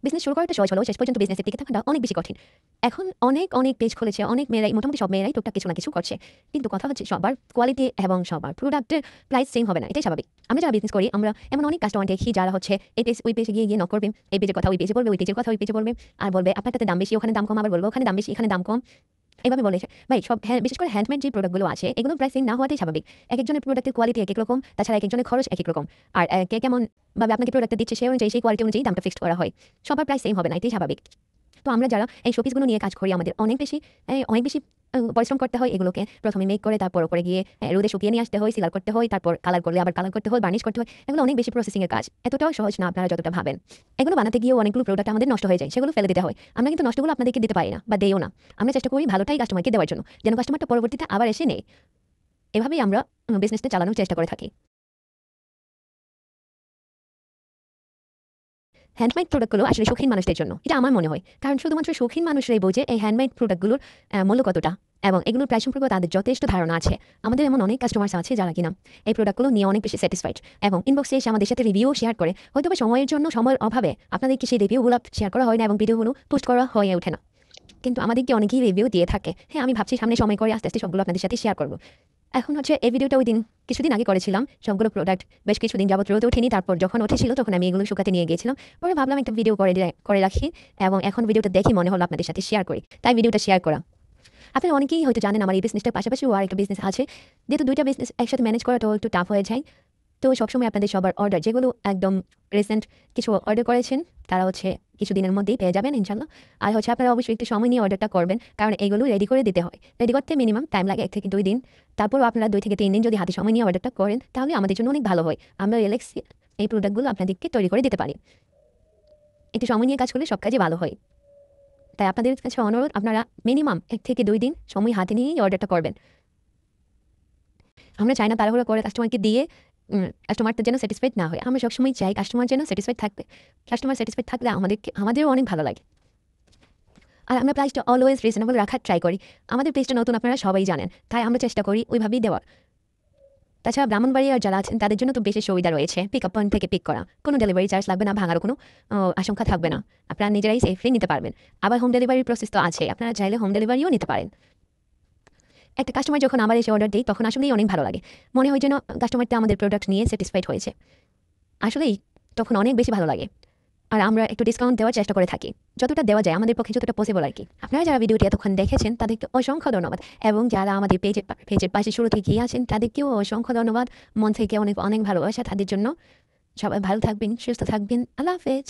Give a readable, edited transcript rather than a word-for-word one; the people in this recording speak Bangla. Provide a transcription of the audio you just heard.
বিজনেস শুরু করাটা সহজ হলেও শেষ পর্যন্ত বিজনেসে টিকে থাকাটা অনেক বেশি কঠিন। এখন অনেক অনেক পেজ খুলেছে, অনেক মেয়েরাই, মোটামুটি সব মেয়েরাই টুকটাক কিছু না কিছু করছে। কিন্তু কথা হচ্ছে সবার কোয়ালিটি এবং সবার প্রোডাক্টের প্রাইস সেম হবে না, এটাই স্বাভাবিক। আমরা যারা বিজনেস করি আমরা এমন অনেক কাস্টমার দেখি যারা হচ্ছে এই পেজ ওই পেজে গিয়ে নক করবেন, এই পেজের কথা ওই পেজে বলবে, ওই পেজের কথা ওই পেজে বলবে, আর বলবে আপনারটাতে দাম বেশি, ওখানে দাম কম, আবার বলবে ওখানে দাম বেশি এখানে দাম কম। এভাবে বলেছে ভাই সব বিশেষ করে হ্যান্ডমেড যে প্রোডাক্টগুলো আছে এগুলো প্রাইসিং না হওয়াটাই স্বাভাবিক। এক একজনের প্রোডাক্টের কোয়ালিটি এক এক রকম, তাছাড়া এক একজনের খরচ এক এক রকম। আর কে কেমন ভাবে আপনাকে প্রোডাক্টটা দিচ্ছে সেই অনুযায়ী সেই কোয়ালিটি অনুযায়ী দামটা ফিক্সড করা হয়। সবার প্রাইস সেম হবে না, এটাই স্বাভাবিক। তো আমরা যারা এই শোপিসগুলো নিয়ে কাজ করি আমাদের অনেক বেশি পরিশ্রম করতে হয়। এগুলোকে প্রথমে মেক করে তারপর উপরে গিয়ে রোদে শুকিয়ে নিয়ে আসতে হয়, সিলার করতে হয়, তারপর কালার করলে আবার কালার করতে হয়, বার্নিশ করতে হয়। এগুলো অনেক বেশি প্রসেসিং এর কাজ, এতটাও সহজ না আপনারা যতটা ভাবেন। এগুলো বানাতে গিয়েও অনেকগুলো প্রোডাক্ট আমাদের নষ্ট হয়ে যায়, সেগুলো ফেলে দিতে হয়। আমরা কিন্তু নষ্টগুলো আপনাদেরকে দিতে পারি না বা দেইও না। আমরা চেষ্টা করি ভালোটাই কাস্টমারকে দেওয়ার জন্য, যেন কাস্টমারটা পরবর্তীতে আবার এসে নেয়। এভাবেই আমরা বিজনেসটা চালানোর চেষ্টা করে থাকি। হ্যান্ডমেড প্রোডাক্টগুলো আসলে শৌখিন মানুষদের জন্য, এটা আমার মনে হয়। কারণ শুধুমাত্র শৌখিন মানুষরাই বোঝে এই হ্যান্ডমেড প্রোডাক্টগুলোর মূল্য কতটা, এবং এগুলোর প্রাইস সম্পর্কে তাদের যথেষ্ট ধারণা আছে। আমাদের এমন অনেক কাস্টমার্স আছে যারা কিনা এই প্রোডাক্টগুলো নিয়ে অনেক বেশি স্যাটিসফাইড, এবং ইনবক্সে এসে আমাদের সাথে রিভিউ শেয়ার করে। হয়তো বা সময়ের জন্য, সময়ের অভাবে আপনাদেরকে সেই রিভিউগুলো শেয়ার করা হয় না এবং ভিডিওগুলো পোস্ট করা হয়ে ওঠে না। কিন্তু আমাদেরকে অনেকেই রিভিউ দিয়ে থাকে। হ্যাঁ, আমি ভাবছি সামনে সময় করে আস্তে আস্তে সবগুলো আপনাদের সাথে শেয়ার করবো। এখন হচ্ছে এই ভিডিওটা ওই দিন কিছুদিন আগে করেছিলাম। সবগুলো প্রোডাক্ট বেশ কিছুদিন যাবত রোদে ওঠেনি, তারপর যখন উঠেছিল তখন আমি এগুলো শুকাতে নিয়ে গিয়েছিলাম। পরে ভাবলাম একটা ভিডিও করে রাখি, এবং এখন ভিডিওটা দেখি মনে হলো আপনাদের সাথে শেয়ার করি, তাই ভিডিওটা শেয়ার করা। আপনারা অনেকেই হয়তো জানেন আমার এই বিজনেসটার পাশাপাশিও আর একটা বিজনেস আছে। যেহেতু দুইটা বিজনেস একসাথে ম্যানেজ করাটাও একটু টাফ হয়ে যায়। তো সবসময় আপনাদের সবার অর্ডার যেগুলো একদম রিসেন্ট কিছু অর্ডার করেছেন তারা হচ্ছে কিছুদিনের মধ্যেই পেয়ে যাবেন ইনশাল্লাহ। আর হচ্ছে আপনারা অবশ্যই একটু সময় নিয়ে অর্ডারটা করবেন, কারণ এগুলো রেডি করে দিতে হয়। রেডি করতে মিনিমাম টাইম লাগে 1 থেকে 2 দিন। তারপরও আপনারা 2 থেকে 3 দিন যদি হাতে সময় নিয়ে অর্ডারটা করেন তাহলে আমাদের জন্য অনেক ভালো হয়। আমরা রিল্যাক্সে এই প্রোডাক্টগুলো আপনাদেরকে তৈরি করে দিতে পারি। একটু সময় নিয়ে কাজ করলে সব কাজে ভালো হয়। তাই আপনাদের কাছে অনুরোধ, আপনারা মিনিমাম 1 থেকে 2 দিন সময় হাতে নিয়েই অর্ডারটা করবেন। আমরা চাই না তাড়াহুড়ো করে কাস্টমারকে দিয়ে কাস্টমারটা যেন স্যাটিসফাইড না হয়। আমরা সবসময় চাই কাস্টমার যেন স্যাটিসফাইড থাকবে। কাস্টমার স্যাটিসফাইড থাকলে আমাদেরও অনেক ভালো লাগে। আর আমরা প্রাইসটা অলওয়েজ রিজনেবল রাখার ট্রাই করি। আমাদের পেজটা নতুন আপনারা সবাই জানেন, তাই আমরা চেষ্টা করি ওইভাবেই দেওয়ার। তাছাড়া ব্রাহ্মণবাড়িয়ার যারা আছেন তাদের জন্য তো বেশি সুবিধা রয়েছে, পিক আপ পয়েন্ট থেকে পিক করা, কোনো ডেলিভারি চার্জ লাগবে না, ভাঙার কোনো আশঙ্কা থাকবে না। আপনারা নিজেরাই সেফলি নিতে পারবেন। আবার হোম ডেলিভারির প্রসেস তো আছে, আপনারা চাইলে হোম ডেলিভারিও নিতে পারেন। একটা কাস্টমার যখন আবার এসে অর্ডার দেয় তখন আসলেই অনেক ভালো লাগে, মনে হয় যেন কাস্টমারটা আমাদের প্রোডাক্ট নিয়ে স্যাটিসফাইড হয়েছে। আসলেই তখন অনেক বেশি ভালো লাগে। আর আমরা একটু ডিসকাউন্ট দেওয়ার চেষ্টা করে থাকি, যতটা দেওয়া যায় আমাদের পক্ষে, যতটা পসিবল আর কি। আপনারা যারা ভিডিওটি এতক্ষণ দেখেছেন তাদেরকে অসংখ্য ধন্যবাদ, এবং যারা আমাদের পেজের পাশে শুরু থেকেই আছেন তাদেরকেও অসংখ্য ধন্যবাদ। মন থেকে অনেক অনেক ভালোবাসা তাদের জন্য। সবাই ভালো থাকবেন, সুস্থ থাকবেন। আল্লাহ হাফেজ।